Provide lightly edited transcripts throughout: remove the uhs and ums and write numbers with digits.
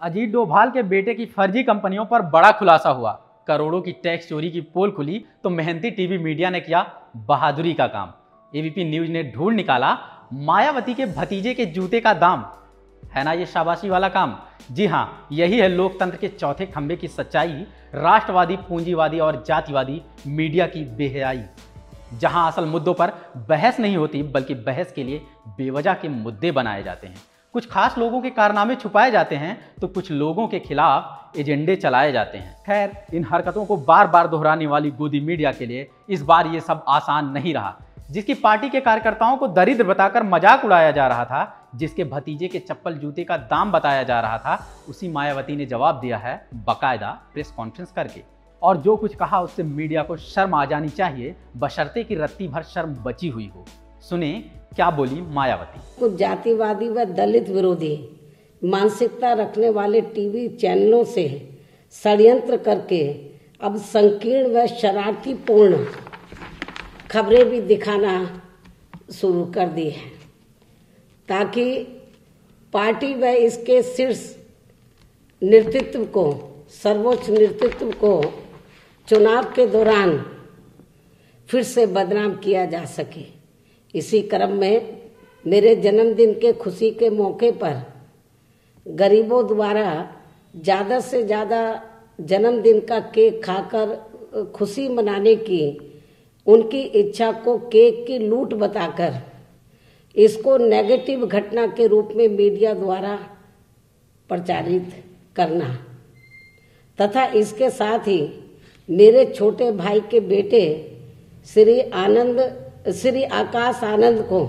अजीत डोभाल के बेटे की फर्जी कंपनियों पर बड़ा खुलासा हुआ। करोड़ों की टैक्स चोरी की पोल खुली तो मेहनती टीवी मीडिया ने किया बहादुरी का काम। एबीपी न्यूज ने ढूंढ निकाला मायावती के भतीजे के जूते का दाम। है ना ये शाबाशी वाला काम? जी हाँ, यही है लोकतंत्र के चौथे खंभे की सच्चाई, राष्ट्रवादी, पूंजीवादी और जातिवादी मीडिया की बेहयाई। जहां असल मुद्दों पर बहस नहीं होती बल्कि बहस के लिए बेवजह के मुद्दे बनाए जाते हैं। कुछ खास लोगों के कारनामे छुपाए जाते हैं तो कुछ लोगों के खिलाफ एजेंडे चलाए जाते हैं। खैर, इन हरकतों को बार बार दोहराने वाली गोदी मीडिया के लिए इस बार ये सब आसान नहीं रहा। जिसकी पार्टी के कार्यकर्ताओं को दरिद्र बताकर मजाक उड़ाया जा रहा था, जिसके भतीजे के चप्पल जूते का दाम बताया जा रहा था, उसी मायावती ने जवाब दिया है बाकायदा प्रेस कॉन्फ्रेंस करके। और जो कुछ कहा उससे मीडिया को शर्म आ जानी चाहिए, बशर्ते कि रत्ती भर शर्म बची हुई हो। सुने क्या बोली मायावती। कुछ जातिवादी व दलित विरोधी मानसिकता रखने वाले टीवी चैनलों से षड्यंत्र करके अब संकीर्ण व शरारतीपूर्ण खबरें भी दिखाना शुरू कर दी है, ताकि पार्टी व इसके शीर्ष नेतृत्व को, सर्वोच्च नेतृत्व को चुनाव के दौरान फिर से बदनाम किया जा सके। इसी क्रम में मेरे जन्मदिन के खुशी के मौके पर गरीबों द्वारा ज़्यादा से ज़्यादा जन्मदिन का केक खाकर खुशी मनाने की उनकी इच्छा को केक की लूट बताकर इसको नेगेटिव घटना के रूप में मीडिया द्वारा प्रचारित करना तथा इसके साथ ही मेरे छोटे भाई के बेटे श्री आकाश आनंद को,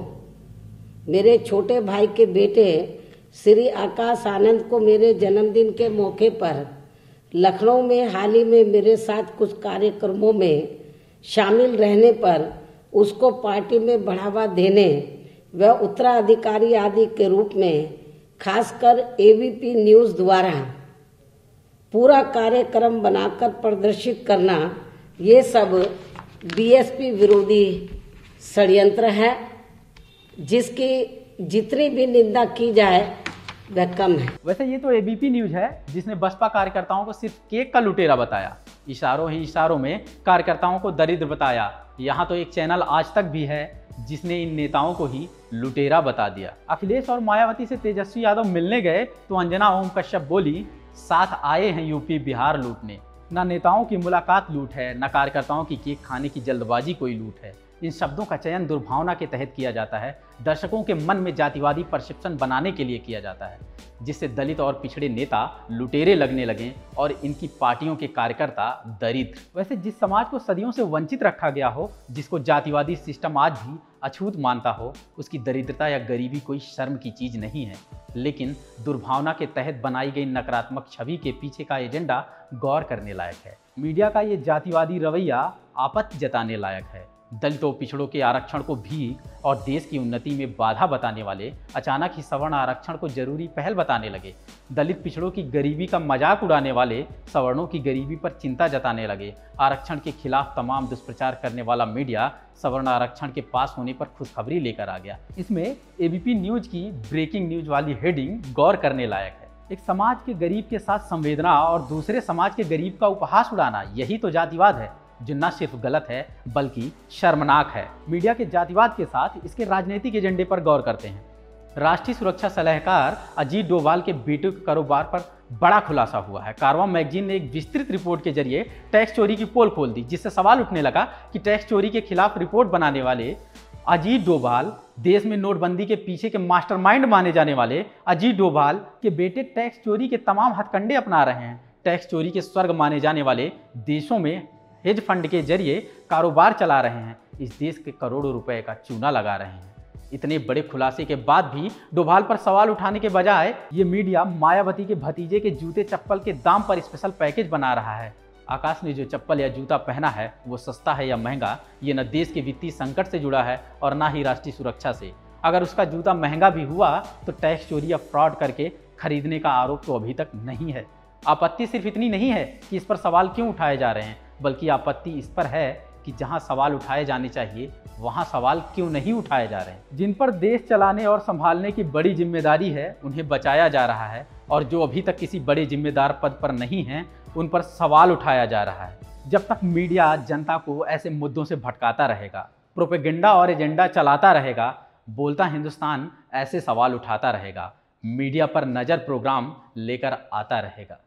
मेरे छोटे भाई के बेटे श्री आकाश आनंद को मेरे जन्मदिन के मौके पर लखनऊ में हाल ही में मेरे साथ कुछ कार्यक्रमों में शामिल रहने पर उसको पार्टी में बढ़ावा देने व उत्तराधिकारी आदि के रूप में खासकर एबीपी न्यूज द्वारा पूरा कार्यक्रम बनाकर प्रदर्शित करना, ये सब बीएसपी विरोधी षड्यंत्र है, जिसकी जितनी भी निंदा की जाए वह कम है। वैसे ये तो एबीपी न्यूज है जिसने बसपा कार्यकर्ताओं को सिर्फ केक का लुटेरा बताया, इशारों ही इशारों में कार्यकर्ताओं को दरिद्र बताया। यहाँ तो एक चैनल आज तक भी है जिसने इन नेताओं को ही लुटेरा बता दिया। अखिलेश और मायावती से तेजस्वी यादव मिलने गए तो अंजना ओम कश्यप बोली साथ आए हैं यूपी बिहार लूटने। ना नेताओं की मुलाकात लूट है, न कार्यकर्ताओं की केक खाने की जल्दबाजी कोई लूट है। इन शब्दों का चयन दुर्भावना के तहत किया जाता है, दर्शकों के मन में जातिवादी परसेप्शन बनाने के लिए किया जाता है, जिससे दलित और पिछड़े नेता लुटेरे लगने लगें और इनकी पार्टियों के कार्यकर्ता दरिद्र। वैसे जिस समाज को सदियों से वंचित रखा गया हो, जिसको जातिवादी सिस्टम आज भी अछूत मानता हो, उसकी दरिद्रता या गरीबी कोई शर्म की चीज नहीं है। लेकिन दुर्भावना के तहत बनाई गई नकारात्मक छवि के पीछे का एजेंडा गौर करने लायक है। मीडिया का ये जातिवादी रवैया आपत्ति जताने लायक है। दलितों पिछड़ों के आरक्षण को भीख और देश की उन्नति में बाधा बताने वाले अचानक ही सवर्ण आरक्षण को जरूरी पहल बताने लगे। दलित पिछड़ों की गरीबी का मजाक उड़ाने वाले सवर्णों की गरीबी पर चिंता जताने लगे। आरक्षण के खिलाफ तमाम दुष्प्रचार करने वाला मीडिया सवर्ण आरक्षण के पास होने पर खुशखबरी लेकर आ गया। इसमें एबीपी न्यूज की ब्रेकिंग न्यूज वाली हेडिंग गौर करने लायक है। एक समाज के गरीब के साथ संवेदना और दूसरे समाज के गरीब का उपहास उड़ाना, यही तो जातिवाद है, जो न सिर्फ गलत है बल्कि शर्मनाक है। मीडिया के जातिवाद के साथ इसके राजनीतिक एजेंडे पर गौर करते हैं। राष्ट्रीय सुरक्षा सलाहकार अजीत डोभाल के बेटे के कारोबार पर बड़ा खुलासा हुआ है। कारवां मैगजीन ने एक विस्तृत रिपोर्ट के जरिए टैक्स चोरी की पोल खोल दी, जिससे सवाल उठने लगा कि टैक्स चोरी के खिलाफ रिपोर्ट बनाने वाले अजीत डोभाल, देश में नोटबंदी के पीछे के मास्टरमाइंड माने जाने वाले अजीत डोभाल के बेटे टैक्स चोरी के तमाम हथकंडे अपना रहे हैं। टैक्स चोरी के स्वर्ग माने जाने वाले देशों में हेज फंड के जरिए कारोबार चला रहे हैं, इस देश के करोड़ों रुपए का चूना लगा रहे हैं। इतने बड़े खुलासे के बाद भी डोभाल पर सवाल उठाने के बजाय ये मीडिया मायावती के भतीजे के जूते चप्पल के दाम पर स्पेशल पैकेज बना रहा है। आकाश ने जो चप्पल या जूता पहना है वो सस्ता है या महंगा, ये न देश के वित्तीय संकट से जुड़ा है और ना ही राष्ट्रीय सुरक्षा से। अगर उसका जूता महंगा भी हुआ तो टैक्स चोरी या फ्रॉड करके खरीदने का आरोप तो अभी तक नहीं है। आपत्ति सिर्फ इतनी नहीं है कि इस पर सवाल क्यों उठाए जा रहे हैं, बल्कि आपत्ति इस पर है कि जहां सवाल उठाए जाने चाहिए वहां सवाल क्यों नहीं उठाए जा रहे हैं। जिन पर देश चलाने और संभालने की बड़ी जिम्मेदारी है उन्हें बचाया जा रहा है, और जो अभी तक किसी बड़े जिम्मेदार पद पर नहीं हैं उन पर सवाल उठाया जा रहा है। जब तक मीडिया जनता को ऐसे मुद्दों से भटकाता रहेगा, प्रोपेगेंडा और एजेंडा चलाता रहेगा, बोलता हिंदुस्तान ऐसे सवाल उठाता रहेगा, मीडिया पर नज़र प्रोग्राम लेकर आता रहेगा।